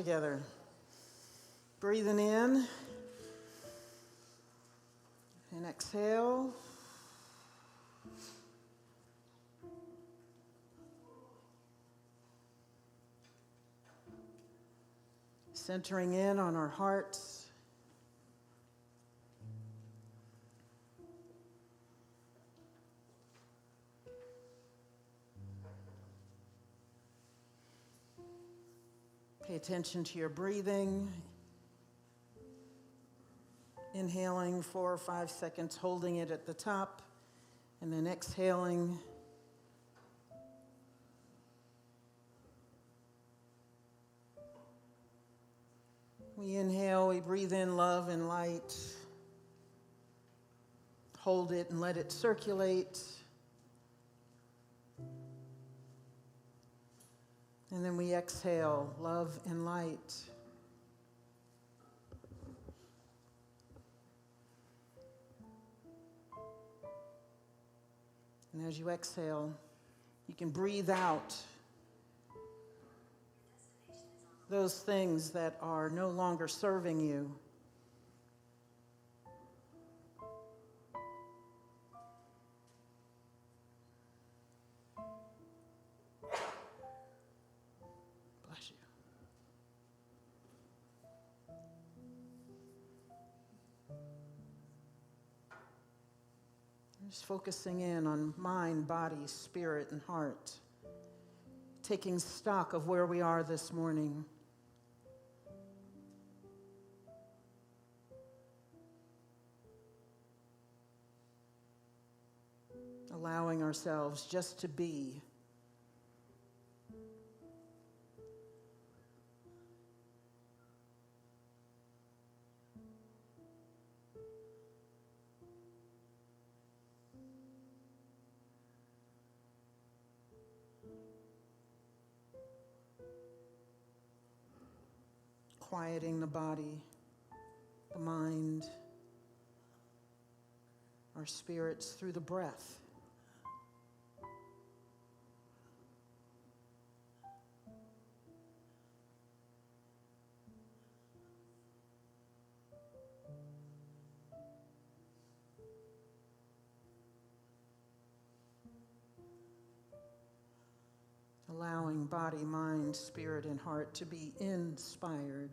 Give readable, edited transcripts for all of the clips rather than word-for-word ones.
together. Breathing in and exhale. Centering in on our hearts. Pay attention to your breathing. Inhaling 4 or 5 seconds, holding it at the top, and then exhaling. We inhale, we breathe in love and light. Hold it and let it circulate. And then we exhale, love and light. And as you exhale, you can breathe out those things that are no longer serving you. Bless you. Just focusing in on mind, body, spirit, and heart. Taking stock of where we are this morning. Allowing ourselves just to be. Quieting the body, the mind, our spirits through the breath. Allowing body, mind, spirit, and heart to be inspired.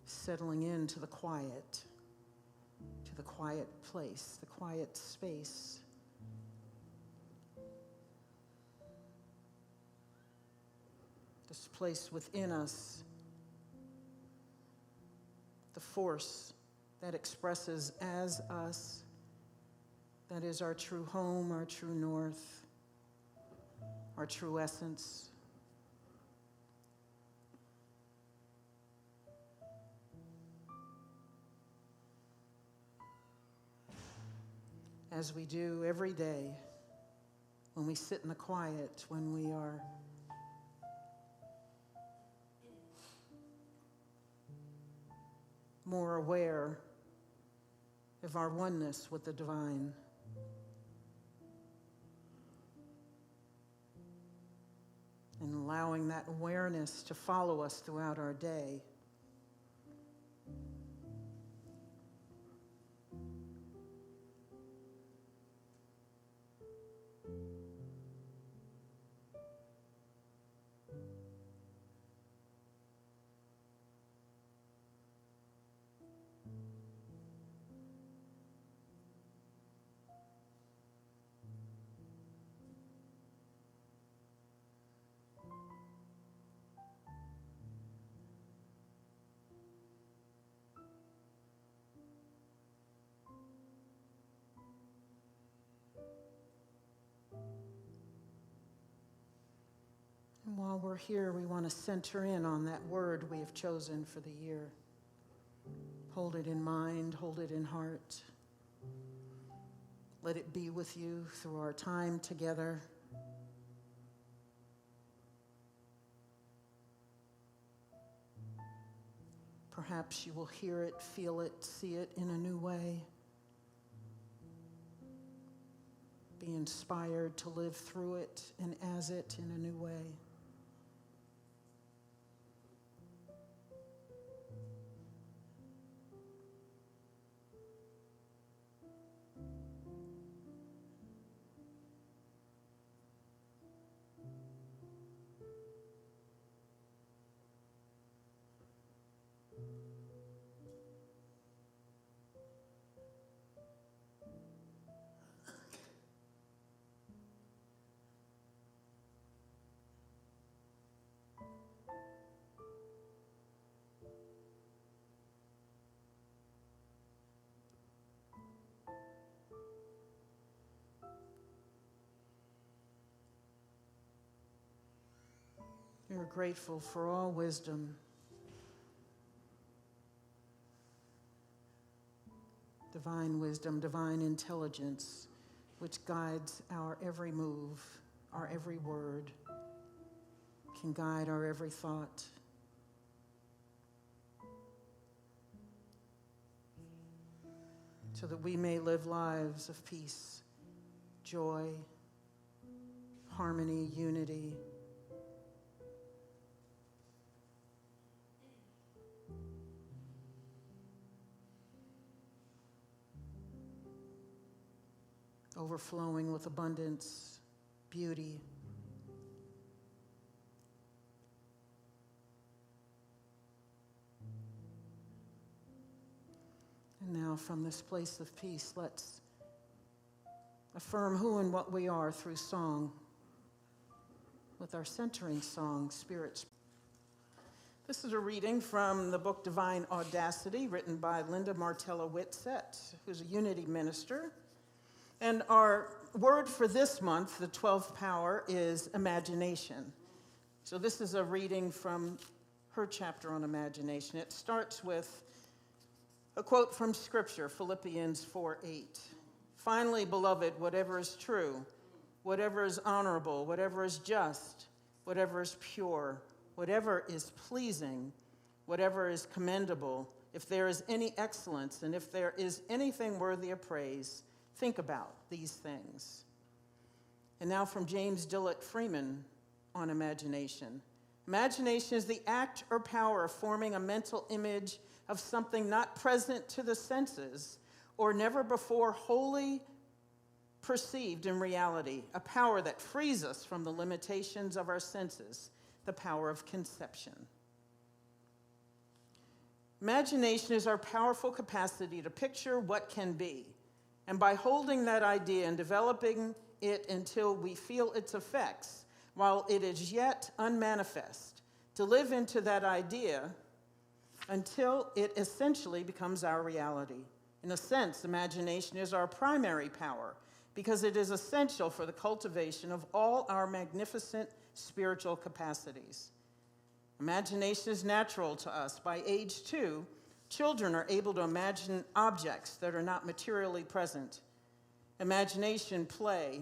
Settling into the quiet place, the quiet space. This place within us, the force that expresses as us, that is our true home, our true north, our true essence. As we do every day, when we sit in the quiet, when we are more aware of our oneness with the divine. And allowing that awareness to follow us throughout our day. And while we're here, we want to center in on that word we have chosen for the year. Hold it in mind, hold it in heart. Let it be with you through our time together. Perhaps you will hear it, feel it, see it in a new way. Be inspired to live through it and as it in a new way. We are grateful for all wisdom, divine wisdom, divine intelligence, which guides our every move, our every word, can guide our every thought. So that we may live lives of peace, joy, harmony, unity. Overflowing with abundance, beauty. And now from this place of peace, let's affirm who and what we are through song, with our centering song, Spirits. This is a reading from the book Divine Audacity, written by Linda Martella Whitsett, who's a Unity minister. And our word for this month, the 12th power, is imagination. So this is a reading from her chapter on imagination. It starts with a quote from Scripture, Philippians 4:8. Finally, beloved, whatever is true, whatever is honorable, whatever is just, whatever is pure, whatever is pleasing, whatever is commendable, if there is any excellence, and if there is anything worthy of praise, think about these things. And now from James Dillett Freeman on imagination. Imagination is the act or power of forming a mental image of something not present to the senses or never before wholly perceived in reality, a power that frees us from the limitations of our senses, the power of conception. Imagination is our powerful capacity to picture what can be. And by holding that idea and developing it until we feel its effects, while it is yet unmanifest, to live into that idea until it essentially becomes our reality. In a sense, imagination is our primary power because it is essential for the cultivation of all our magnificent spiritual capacities. Imagination is natural to us. By age 2, children are able to imagine objects that are not materially present. Imagination play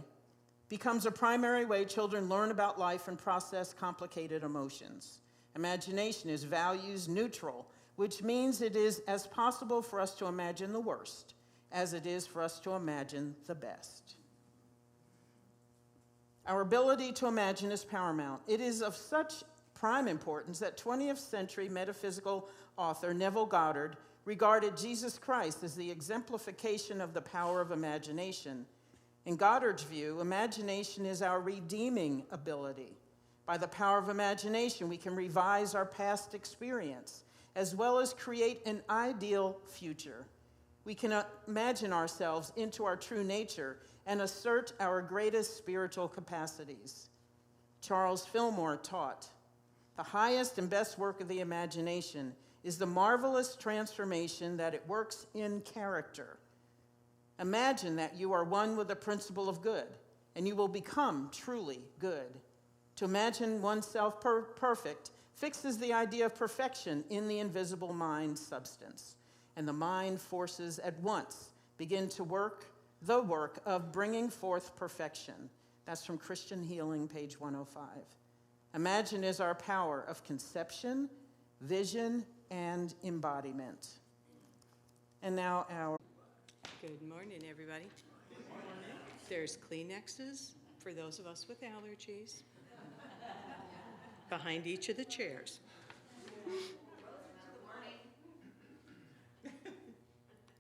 becomes a primary way children learn about life and process complicated emotions. Imagination is values neutral, which means it is as possible for us to imagine the worst as it is for us to imagine the best. Our ability to imagine is paramount. It is of such prime importance that 20th century metaphysical author Neville Goddard regarded Jesus Christ as the exemplification of the power of imagination. In Goddard's view, imagination is our redeeming ability. By the power of imagination, we can revise our past experience, as well as create an ideal future. We can imagine ourselves into our true nature and assert our greatest spiritual capacities. Charles Fillmore taught, the highest and best work of the imagination is the marvelous transformation that it works in character. Imagine that you are one with the principle of good, and you will become truly good. To imagine oneself perfect fixes the idea of perfection in the invisible mind substance, and the mind forces at once begin to work the work of bringing forth perfection. That's from Christian Healing, page 105. Imagine is our power of conception, vision, and embodiment. And now our... Good morning, everybody. There's Kleenexes for those of us with allergies behind each of the chairs.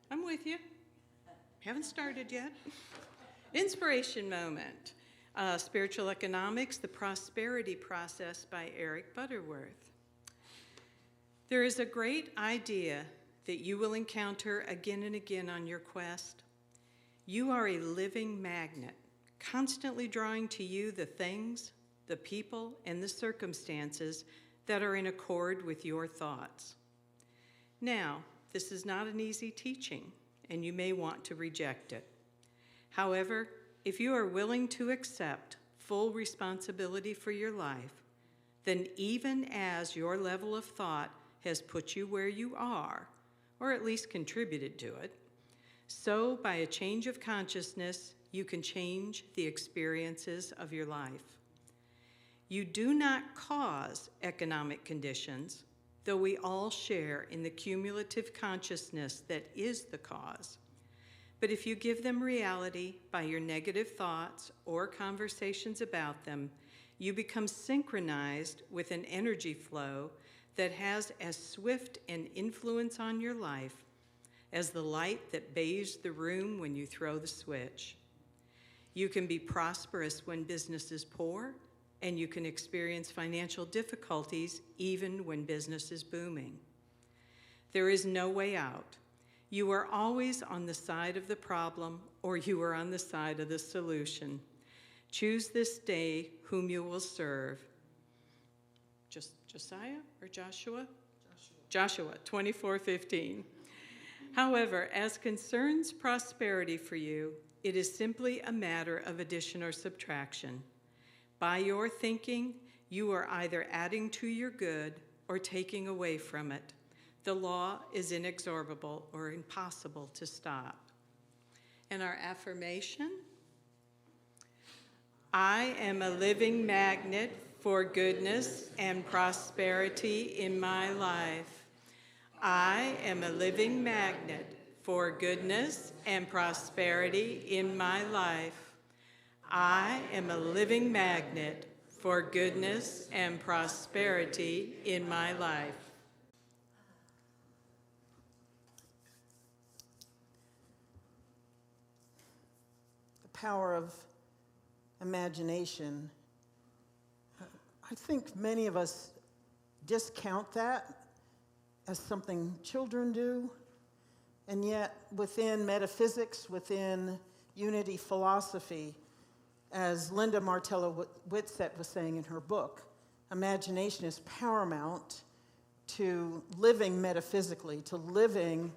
I'm with you. Haven't started yet. Inspiration moment. Spiritual Economics, The Prosperity Process by Eric Butterworth. There is a great idea that you will encounter again and again on your quest. You are a living magnet, constantly drawing to you the things, the people, and the circumstances that are in accord with your thoughts. Now, this is not an easy teaching, and you may want to reject it. However, if you are willing to accept full responsibility for your life, then even as your level of thought has put you where you are, or at least contributed to it, so by a change of consciousness, you can change the experiences of your life. You do not cause economic conditions, though we all share in the cumulative consciousness that is the cause. But if you give them reality by your negative thoughts or conversations about them, you become synchronized with an energy flow that has as swift an influence on your life as the light that bathes the room when you throw the switch. You can be prosperous when business is poor, and you can experience financial difficulties even when business is booming. There is no way out. You are always on the side of the problem, or you are on the side of the solution. Choose this day whom you will serve. Josiah or Joshua? Joshua 24:15. However, as concerns prosperity for you, it is simply a matter of addition or subtraction. By your thinking, you are either adding to your good or taking away from it. The law is inexorable or impossible to stop. And our affirmation: I am a living magnet for goodness and prosperity in my life. I am a living magnet for goodness and prosperity in my life. I am a living magnet for goodness and prosperity in my life. The power of imagination. I think many of us discount that as something children do, and yet within metaphysics, within unity philosophy, as Linda Martella-Whitsett was saying in her book, imagination is paramount to living metaphysically, to living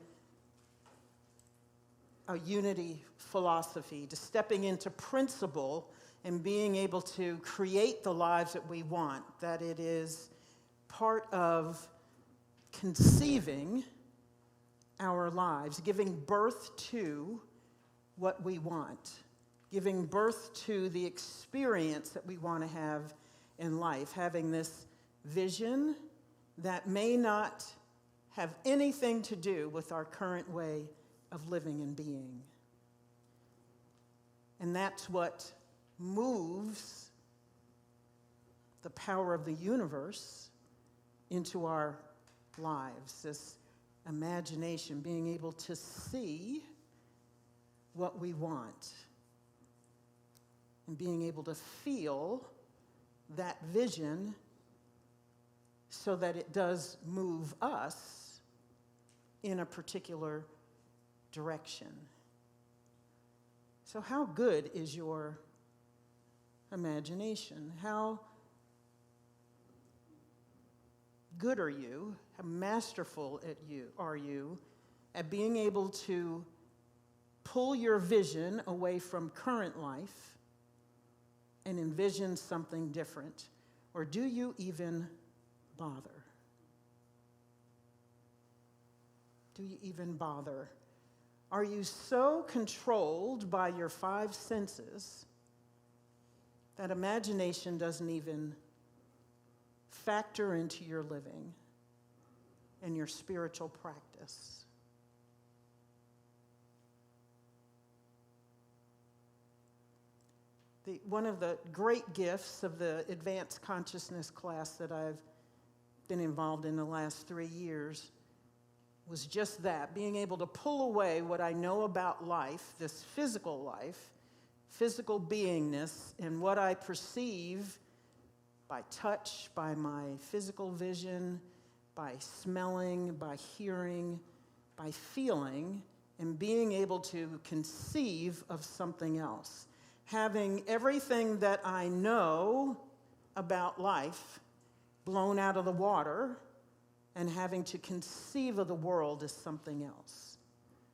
a unity philosophy, to stepping into principle and being able to create the lives that we want, that it is part of conceiving our lives, giving birth to what we want, giving birth to the experience that we want to have in life, having this vision that may not have anything to do with our current way of living and being. And that's what moves the power of the universe into our lives, this imagination, being able to see what we want and being able to feel that vision so that it does move us in a particular direction. So how good is your imagination? How good are you? How masterful are you at being able to pull your vision away from current life and envision something different? Or do you even bother? Do you even bother? Are you so controlled by your five senses that imagination doesn't even factor into your living? in your spiritual practice. One of the great gifts of the advanced consciousness class that I've been involved in the last 3 years was just that, being able to pull away what I know about life, this physical life, physical beingness, and what I perceive by touch, by my physical vision, by smelling, by hearing, by feeling, and being able to conceive of something else. Having everything that I know about life blown out of the water and having to conceive of the world as something else.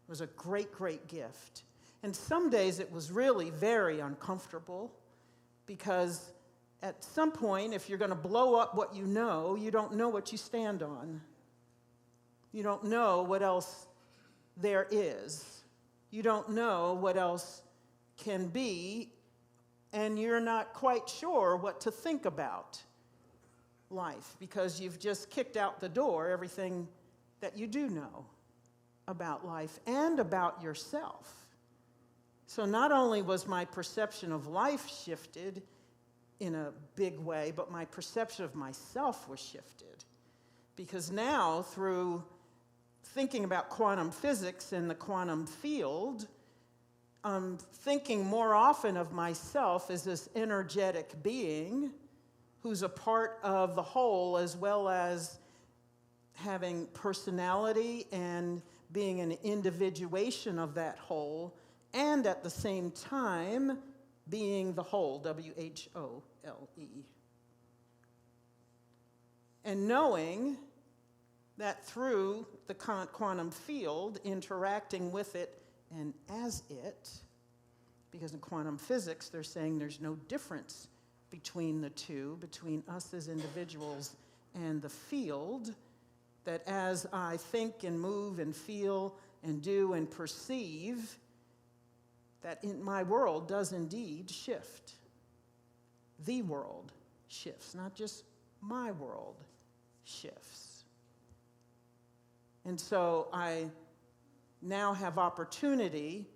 It was a great, great gift. And some days it was really very uncomfortable because at some point, if you're going to blow up what you don't know what you stand on. You don't know what else there is. You don't know what else can be, and you're not quite sure what to think about life because you've just kicked out the door everything that you do know about life and about yourself. So not only was my perception of life shifted in a big way, but my perception of myself was shifted. Because now, through thinking about quantum physics and the quantum field, I'm thinking more often of myself as this energetic being who's a part of the whole, as well as having personality and being an individuation of that whole, and at the same time being the whole, W-H-O-L-E. And knowing that through the quantum field, interacting with it and as it, because in quantum physics, they're saying there's no difference between the two, between us as individuals and the field, that as I think and move and feel and do and perceive, that in my world does indeed shift. The world shifts, not just my world shifts. And so I now have opportunity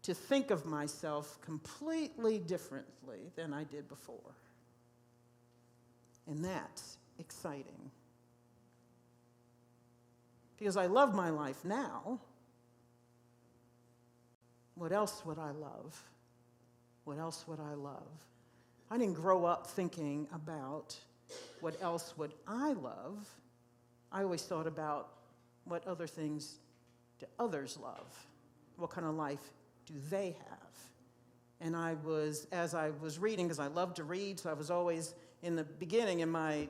to think of myself completely differently than I did before. And that's exciting. Because I love my life now. What else would I love? What else would I love? I didn't grow up thinking about what else would I love. I always thought about what other things do others love? What kind of life do they have? And as I was reading, because I love to read, so I was always, in the beginning, in my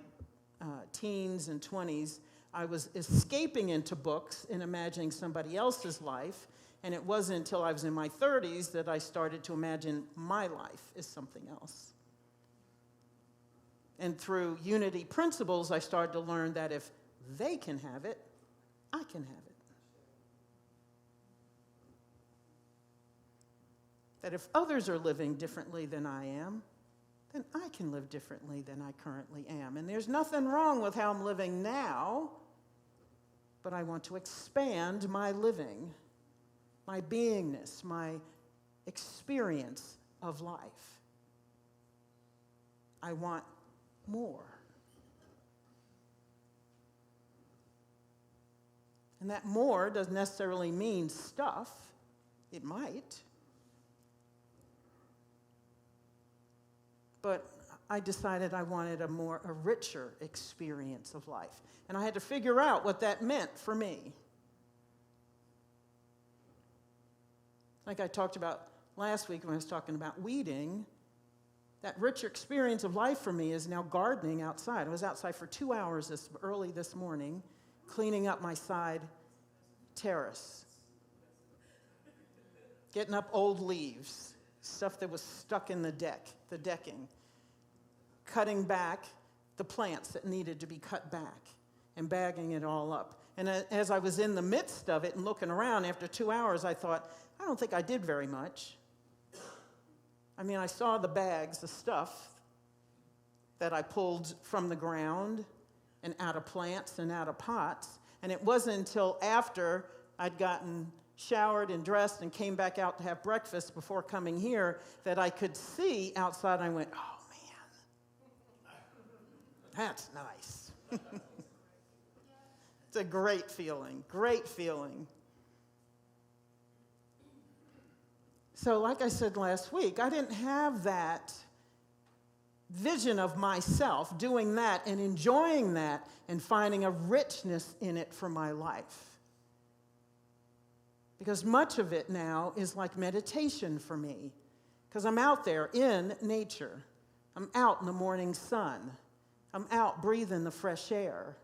teens and 20s, I was escaping into books and imagining somebody else's life, and it wasn't until I was in my 30s that I started to imagine my life as something else. And through unity principles, I started to learn that if they can have it, I can have it. That if others are living differently than I am, then I can live differently than I currently am. And there's nothing wrong with how I'm living now, but I want to expand my living, my beingness, my experience of life. I want more. And that more doesn't necessarily mean stuff. It might. But I decided I wanted a richer experience of life. And I had to figure out what that meant for me. Like I talked about last week when I was talking about weeding, that richer experience of life for me is now gardening outside. I was outside for 2 hours early this morning, cleaning up my side terrace, getting up old leaves, stuff that was stuck in the decking, cutting back the plants that needed to be cut back, and bagging it all up. And as I was in the midst of it and looking around after 2 hours, I thought, I don't think I did very much. I mean, I saw the bags, the stuff that I pulled from the ground and out of plants and out of pots, And it wasn't until after I'd gotten showered and dressed and came back out to have breakfast before coming here that I could see outside. I went, oh man, that's nice. It's a great feeling, great feeling. So like I said last week, I didn't have that vision of myself doing that and enjoying that and finding a richness in it for my life. Because much of it now is like meditation for me. Because I'm out there in nature. I'm out in the morning sun. I'm out breathing the fresh air.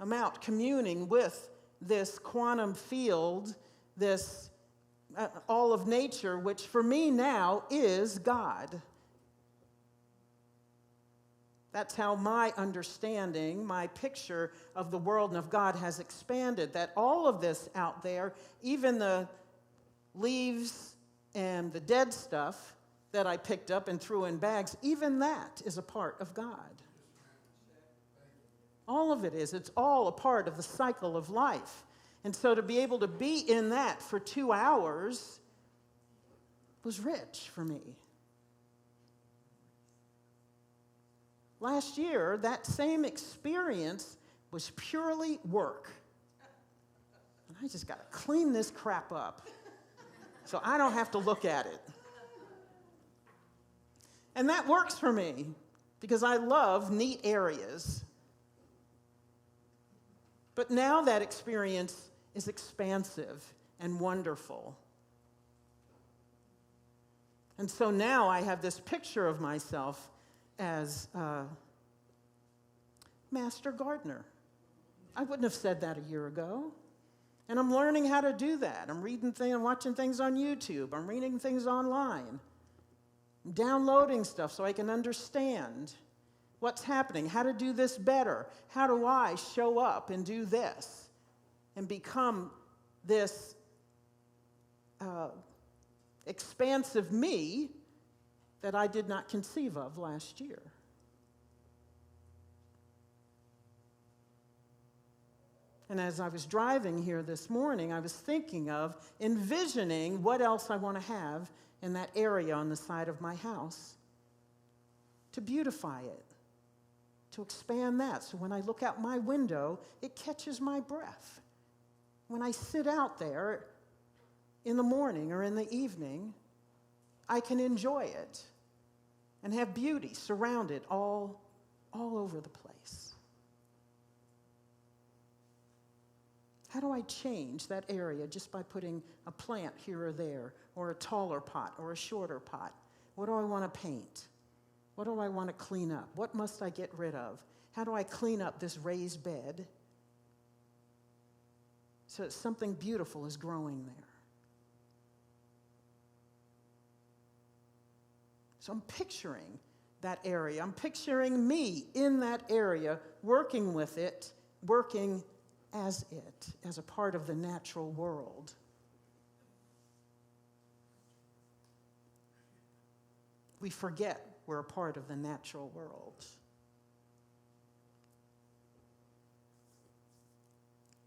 I'm out communing with this quantum field, this all of nature, which for me now is God. That's how my understanding, my picture of the world and of God has expanded, that all of this out there, even the leaves and the dead stuff that I picked up and threw in bags, even that is a part of God. All of it is. It's all a part of the cycle of life. And so to be able to be in that for 2 hours was rich for me. Last year, that same experience was purely work. And I just got to clean this crap up so I don't have to look at it. And that works for me because I love neat areas. But now that experience is expansive and wonderful. And so now I have this picture of myself as master gardener. I wouldn't have said that a year ago. And I'm learning how to do that. I'm reading things, I'm watching things on YouTube. I'm reading things online. I'm downloading stuff so I can understand what's happening, how to do this better. How do I show up and do this and become this expansive me that I did not conceive of last year. And as I was driving here this morning, I was thinking of envisioning what else I want to have in that area on the side of my house to beautify it, to expand that. So when I look out my window, it catches my breath. When I sit out there in the morning or in the evening, I can enjoy it and have beauty surrounded all over the place. How do I change that area just by putting a plant here or there, or a taller pot or a shorter pot? What do I want to paint? What do I want to clean up? What must I get rid of? How do I clean up this raised bed so that something beautiful is growing there? So I'm picturing that area. I'm picturing me in that area, working with it, working as it, as a part of the natural world. We forget we're a part of the natural world.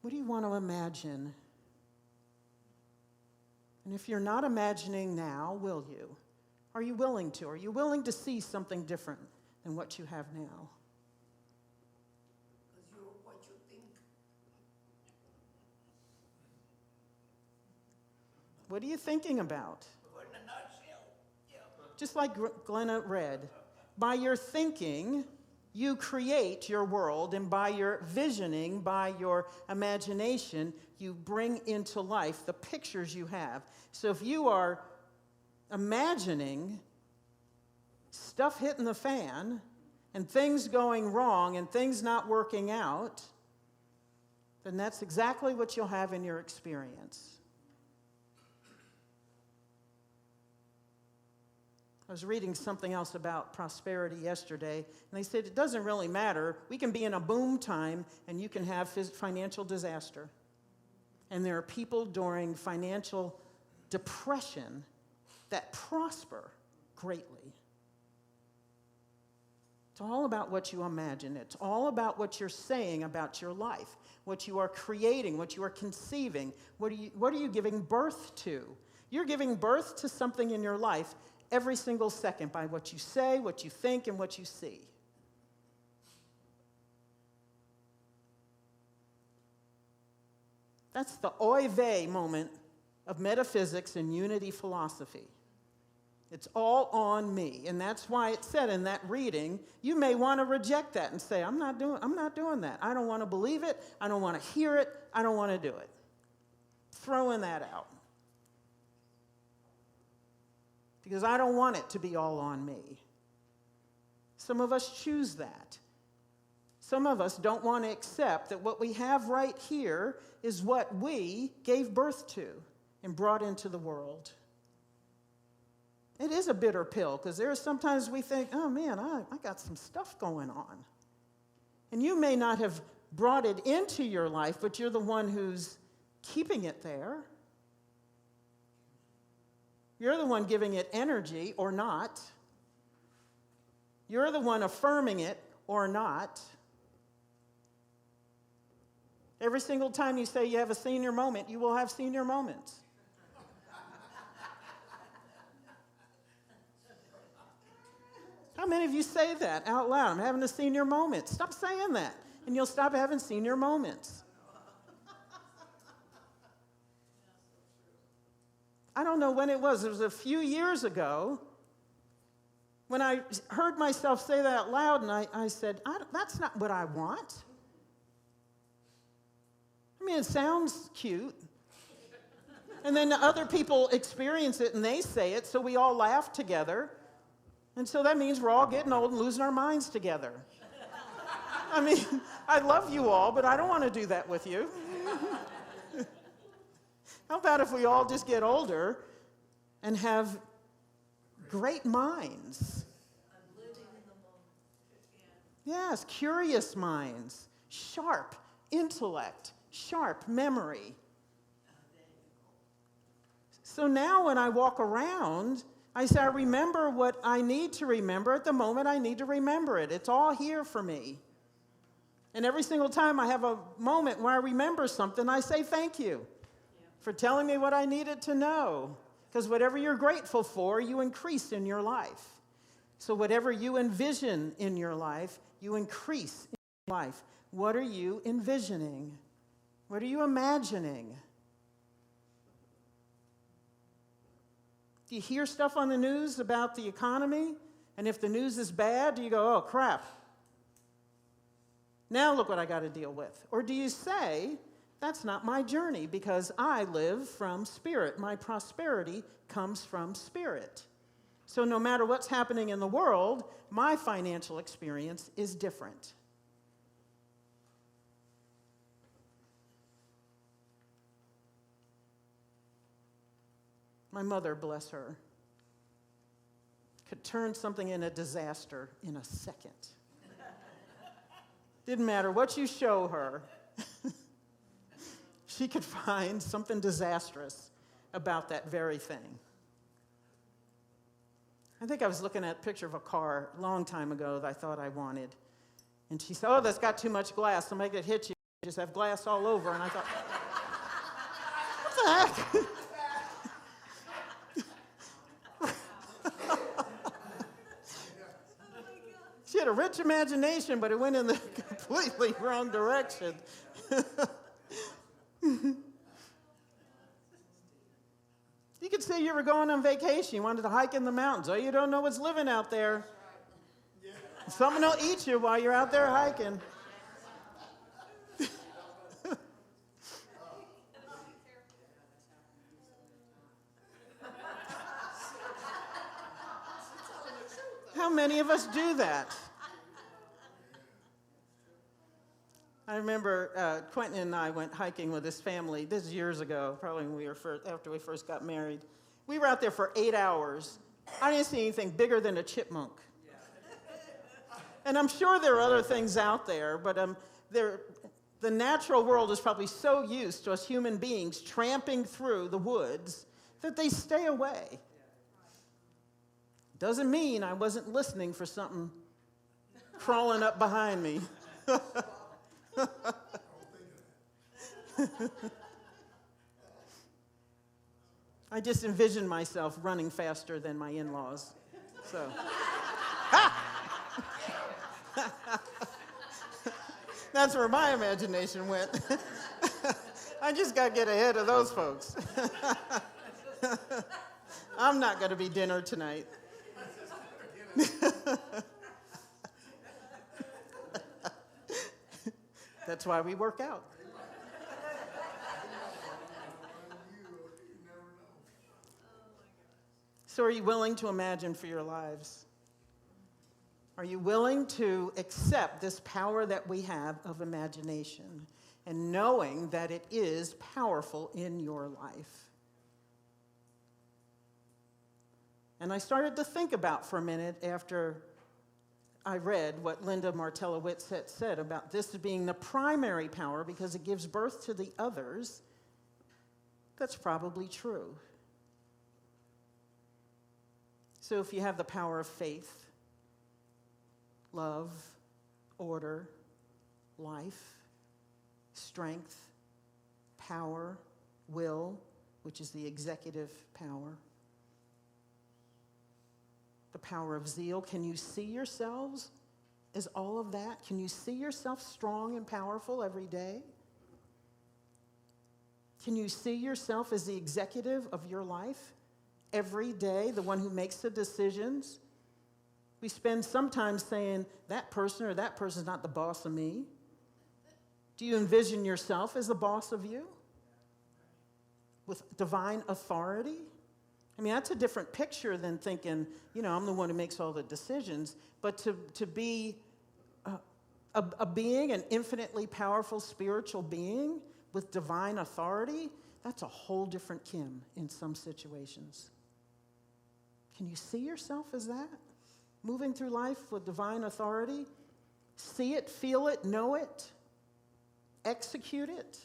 What do you want to imagine? And if you're not imagining now, will you? Are you willing to? Are you willing to see something different than what you have now? Because you're what you think. What are you thinking about? In a nutshell, yeah. Just like Glenna read, by your thinking, you create your world, and by your visioning, by your imagination, you bring into life the pictures you have. So if you are imagining stuff hitting the fan and things going wrong and things not working out, then that's exactly what you'll have in your experience. I was reading something else about prosperity yesterday, and they said it doesn't really matter. We can be in a boom time, and you can have financial disaster. And there are people during financial depression that prosper greatly. It's all about what you imagine. It's all about what you're saying about your life. what you are creating, what you are conceiving, what are you giving birth to? You're giving birth to something in your life every single second by what you say, what you think, and what you see. That's the oy vey moment of metaphysics and unity philosophy. It's all on me. And that's why it said in that reading, you may want to reject that and say, I'm not doing that. I don't want to believe it. I don't want to hear it. I don't want to do it. Throwing that out. Because I don't want it to be all on me. Some of us choose that. Some of us don't want to accept that what we have right here is what we gave birth to and brought into the world. It is a bitter pill, because there are sometimes we think, oh man, I got some stuff going on. And you may not have brought it into your life, but you're the one who's keeping it there. You're the one giving it energy or not. You're the one affirming it or not. Every single time you say you have a senior moment, you will have senior moments. How many of you say that out loud? I'm having a senior moment. Stop saying that, and you'll stop having senior moments. I don't know when it was. It was a few years ago when I heard myself say that out loud, and I said, that's not what I want. I mean, it sounds cute. And then other people experience it, and they say it, so we all laugh together. And so that means we're all getting old and losing our minds together. I mean, I love you all, but I don't want to do that with you. How about if we all just get older and have great minds? Yes, curious minds, sharp intellect, sharp memory. So now when I walk around, I say, I remember what I need to remember at the moment I need to remember it. It's all here for me. And every single time I have a moment where I remember something, I say thank you for telling me what I needed to know. Because whatever you're grateful for, you increase in your life. So whatever you envision in your life, you increase in your life. What are you envisioning? What are you imagining? Do you hear stuff on the news about the economy? And if the news is bad, do you go, oh, crap. Now look what I got to deal with. Or do you say, that's not my journey because I live from spirit. My prosperity comes from spirit. So no matter what's happening in the world, my financial experience is different. My mother, bless her, could turn something in a disaster in a second. Didn't matter what you show her. She could find something disastrous about that very thing. I think I was looking at a picture of a car a long time ago that I thought I wanted. And she said, oh, that's got too much glass. I'll make it hit you. You just have glass all over. And I thought, what the heck? She had a rich imagination, but it went in the completely wrong direction. You could say you were going on vacation. You wanted to hike in the mountains. Oh, you don't know what's living out there. Someone will eat you while you're out there hiking. How many of us do that? I remember Quentin and I went hiking with his family. This is years ago, probably when after we first got married. We were out there for 8 hours. I didn't see anything bigger than a chipmunk. And I'm sure there are other things out there, but the natural world is probably so used to us human beings tramping through the woods that they stay away. Doesn't mean I wasn't listening for something crawling up behind me. I just envision myself running faster than my in-laws. So, that's where my imagination went. I just got to get ahead of those folks. I'm not going to be dinner tonight. That's why we work out. So are you willing to imagine for your lives? Are you willing to accept this power that we have of imagination and knowing that it is powerful in your life? And I started to think about for a minute after I read what Linda Martella-Witt said about this being the primary power because it gives birth to the others. That's probably true. So if you have the power of faith, love, order, life, strength, power, will, which is the executive power, the power of zeal, can you see yourselves as all of that? Can you see yourself strong and powerful every day? Can you see yourself as the executive of your life every day, the one who makes the decisions? We spend some time saying, that person or that person's not the boss of me. Do you envision yourself as the boss of you? With divine authority? I mean, that's a different picture than thinking, I'm the one who makes all the decisions. But to be a being, an infinitely powerful spiritual being with divine authority, that's a whole different Kim in some situations. Can you see yourself as that? Moving through life with divine authority? See it, feel it, know it, execute it?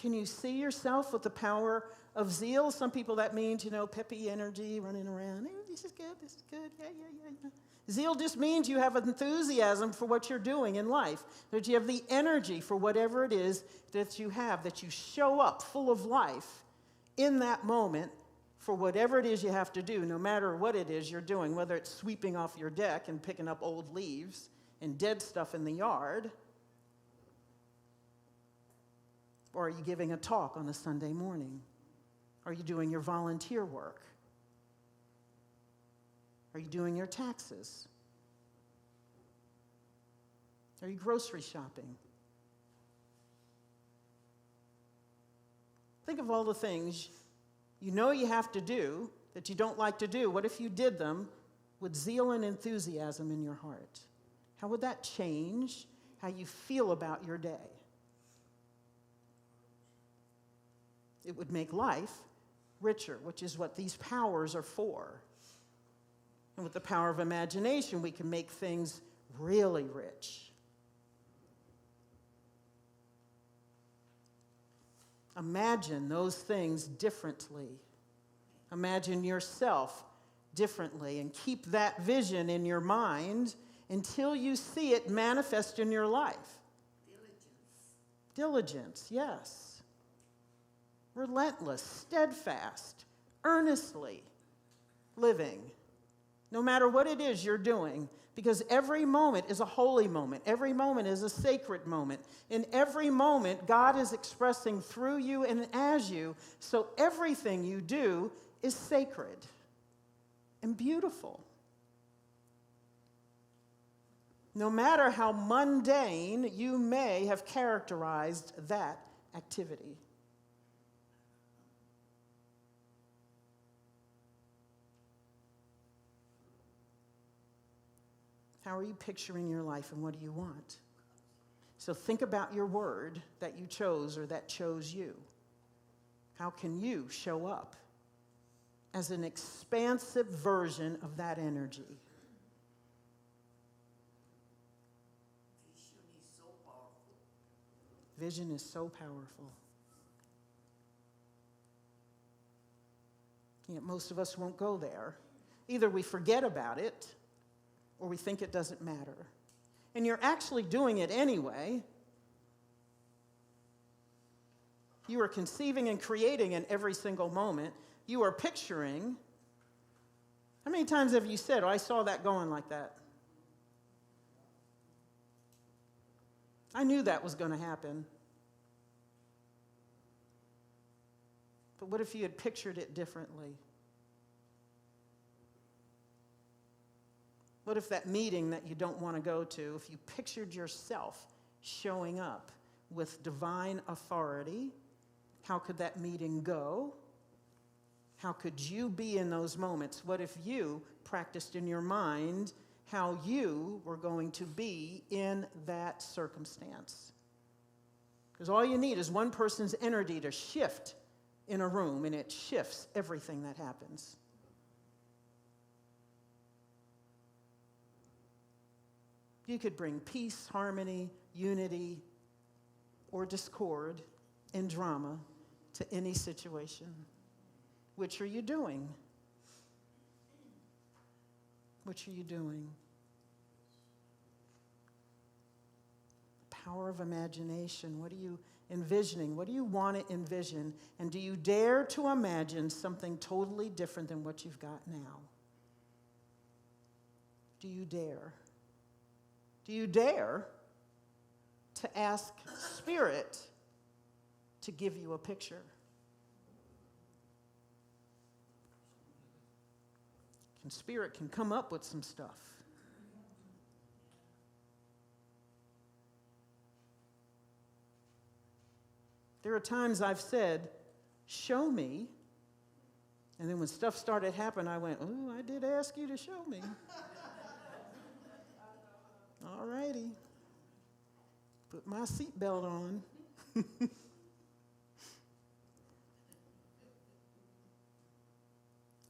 Can you see yourself with the power of zeal? Some people that means, peppy energy, running around. Hey, this is good, yeah. Zeal just means you have enthusiasm for what you're doing in life, that you have the energy for whatever it is that you have, that you show up full of life in that moment for whatever it is you have to do, no matter what it is you're doing, whether it's sweeping off your deck and picking up old leaves and dead stuff in the yard, or are you giving a talk on a Sunday morning? Are you doing your volunteer work? Are you doing your taxes? Are you grocery shopping? Think of all the things you have to do that you don't like to do. What if you did them with zeal and enthusiasm in your heart? How would that change how you feel about your day? It would make life richer, which is what these powers are for. And with the power of imagination, we can make things really rich. Imagine those things differently. Imagine yourself differently and keep that vision in your mind until you see it manifest in your life. Diligence, yes. Relentless, steadfast, earnestly living, no matter what it is you're doing, because every moment is a holy moment. Every moment is a sacred moment. In every moment, God is expressing through you and as you, so everything you do is sacred and beautiful. No matter how mundane you may have characterized that activity. How are you picturing your life and what do you want? So think about your word that you chose or that chose you. How can you show up as an expansive version of that energy? Vision is so powerful. Vision is so powerful. Yet most of us won't go there. Either we forget about it, or we think it doesn't matter. And you're actually doing it anyway. You are conceiving and creating in every single moment. You are picturing. How many times have you said, oh, I saw that going like that? I knew that was going to happen. But what if you had pictured it differently? What if that meeting that you don't want to go to, if you pictured yourself showing up with divine authority, how could that meeting go? How could you be in those moments? What if you practiced in your mind how you were going to be in that circumstance? Because all you need is one person's energy to shift in a room, and it shifts everything that happens. You could bring peace, harmony, unity, or discord and drama to any situation. Which are you doing? Which are you doing? The power of imagination. What are you envisioning? What do you want to envision? And do you dare to imagine something totally different than what you've got now? Do you dare? Do you dare to ask Spirit to give you a picture? And Spirit can come up with some stuff. There are times I've said, show me. And then when stuff started happening, I went, oh, I did ask you to show me. All righty. Put my seatbelt on.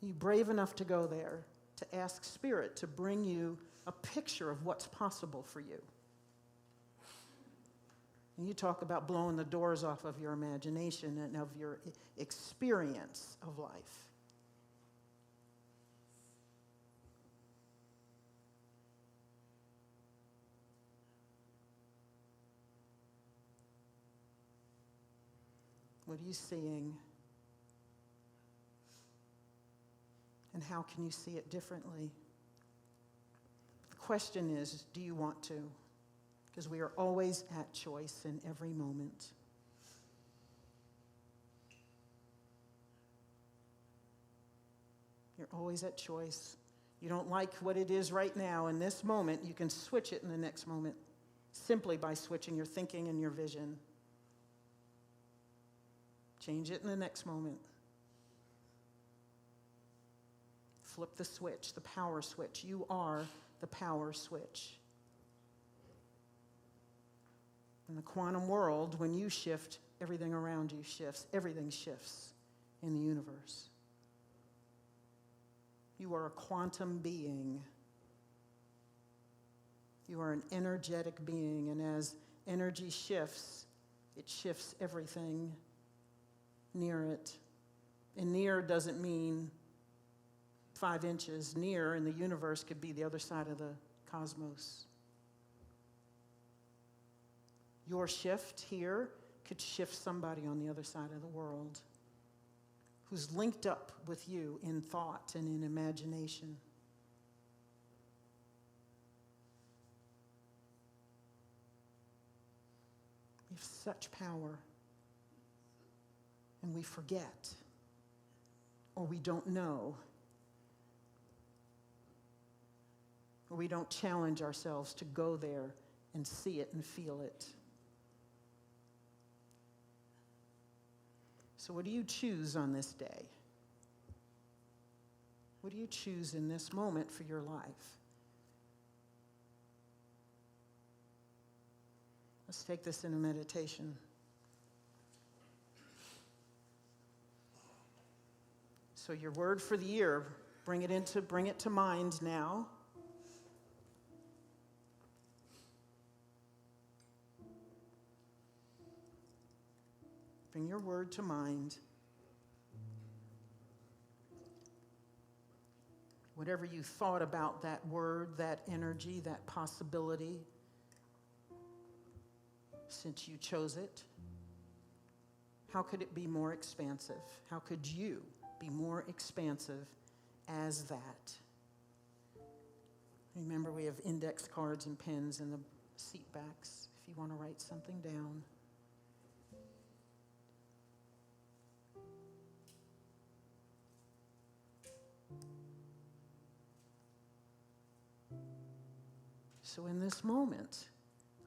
You brave enough to go there, to ask Spirit to bring you a picture of what's possible for you. And you talk about blowing the doors off of your imagination and of your experience of life. What are you seeing? And how can you see it differently? The question is, do you want to? Because we are always at choice in every moment. You're always at choice. You don't like what it is right now in this moment, you can switch it in the next moment simply by switching your thinking and your vision. Change it in the next moment. Flip the switch, the power switch. You are the power switch. In the quantum world, when you shift, everything around you shifts. Everything shifts in the universe. You are a quantum being. You are an energetic being, and as energy shifts, it shifts everything near it. And near doesn't mean 5 inches. Near in the universe could be the other side of the cosmos. Your shift here could shift somebody on the other side of the world who's linked up with you in thought and in imagination. We have such power, and we forget, or we don't know, or we don't challenge ourselves to go there and see it and feel it. So what do you choose on this day? What do you choose in this moment for your life? Let's take this in a meditation. So your word for the year, bring it to mind now. Bring your word to mind. Whatever you thought about that word, that energy, that possibility, since you chose it? How could it be more expansive? How could you be more expansive as that? Remember, we have index cards and pens in the seat backs if you want to write something down. So in this moment,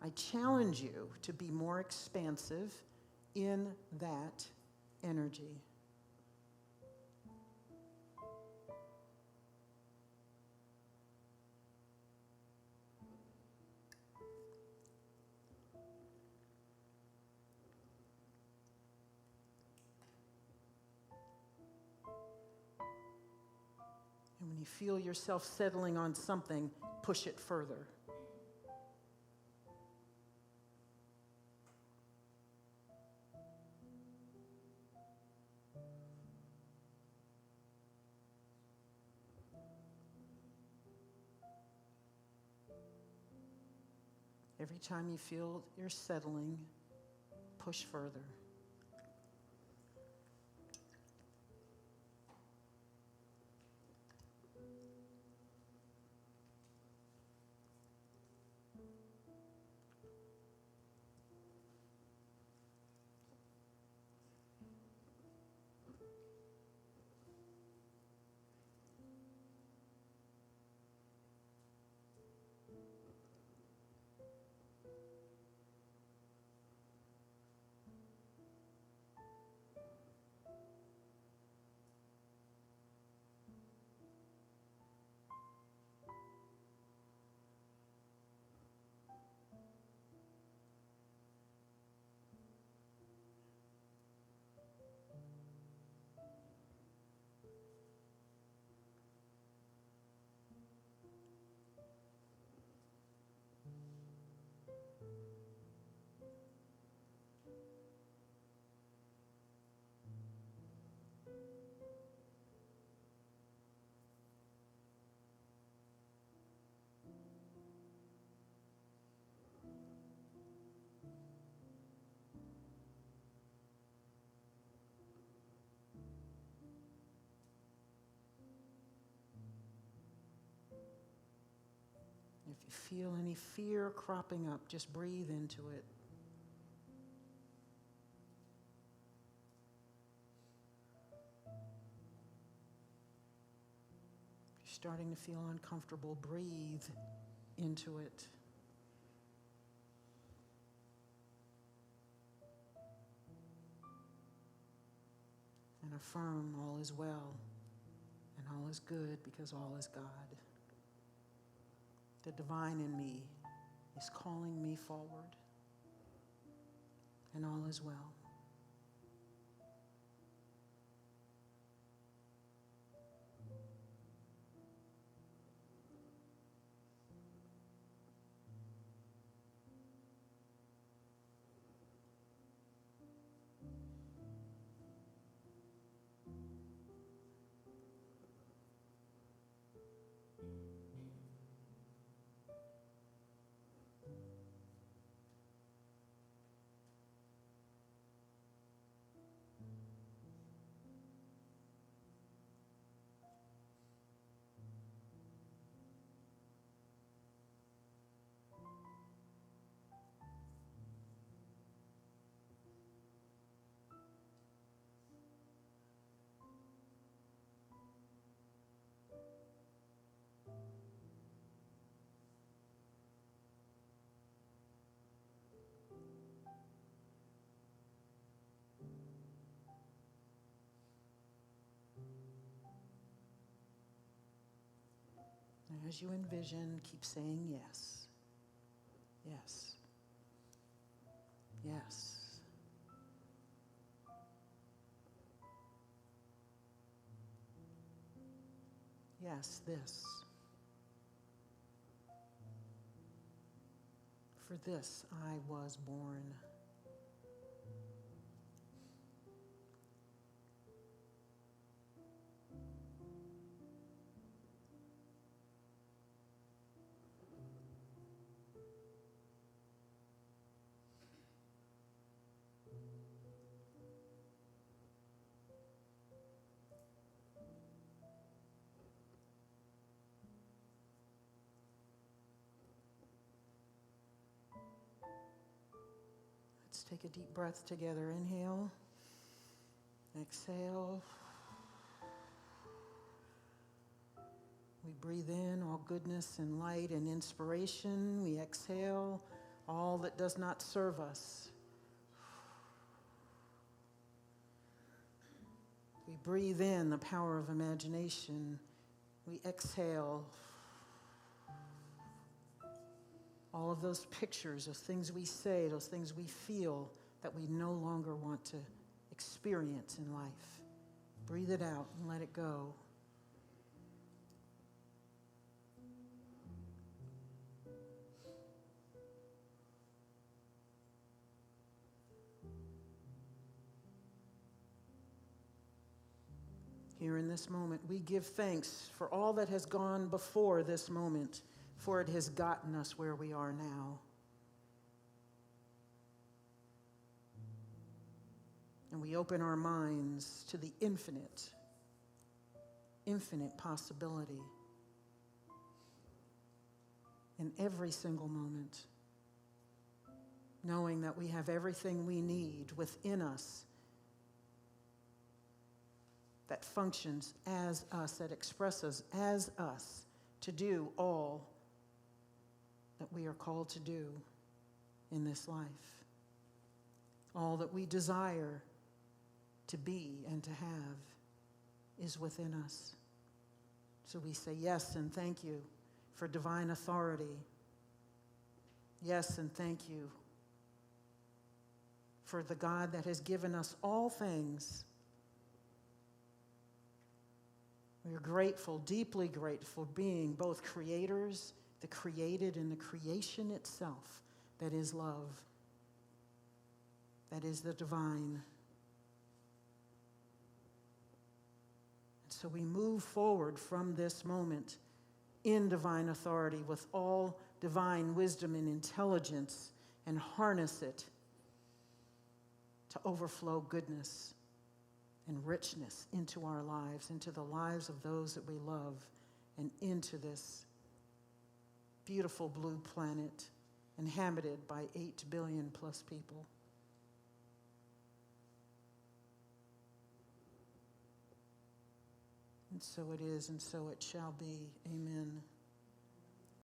I challenge you to be more expansive in that energy. And when you feel yourself settling on something, push it further. Every time you feel you're settling, push further. If you feel any fear cropping up, just breathe into it. If you're starting to feel uncomfortable, breathe into it. And affirm all is well and all is good because all is God. The divine in me is calling me forward, and all is well. And as you envision, keep saying yes. Yes. Yes. Yes, this. For this I was born. take a deep breath together. Inhale. Exhale. We breathe in all goodness and light and inspiration. We exhale all that does not serve us. We breathe in the power of imagination. We exhale all of those pictures, those things we say, those things we feel that we no longer want to experience in life. Breathe it out and let it go. Here in this moment, we give thanks for all that has gone before this moment, for it has gotten us where we are now. And we open our minds to the infinite possibility in every single moment, knowing that we have everything we need within us that functions as us, that expresses as us to do all that we are called to do in this life. All that we desire to be and to have is within us. So we say yes and thank you for divine authority. Yes and thank you for the God that has given us all things. We are grateful, deeply grateful, being both creators, the created, and the creation itself that is love, that is the divine. And so we move forward from this moment in divine authority with all divine wisdom and intelligence and harness it to overflow goodness and richness into our lives, into the lives of those that we love, and into this beautiful blue planet inhabited by 8 billion plus people. And so it is, and so it shall be. Amen.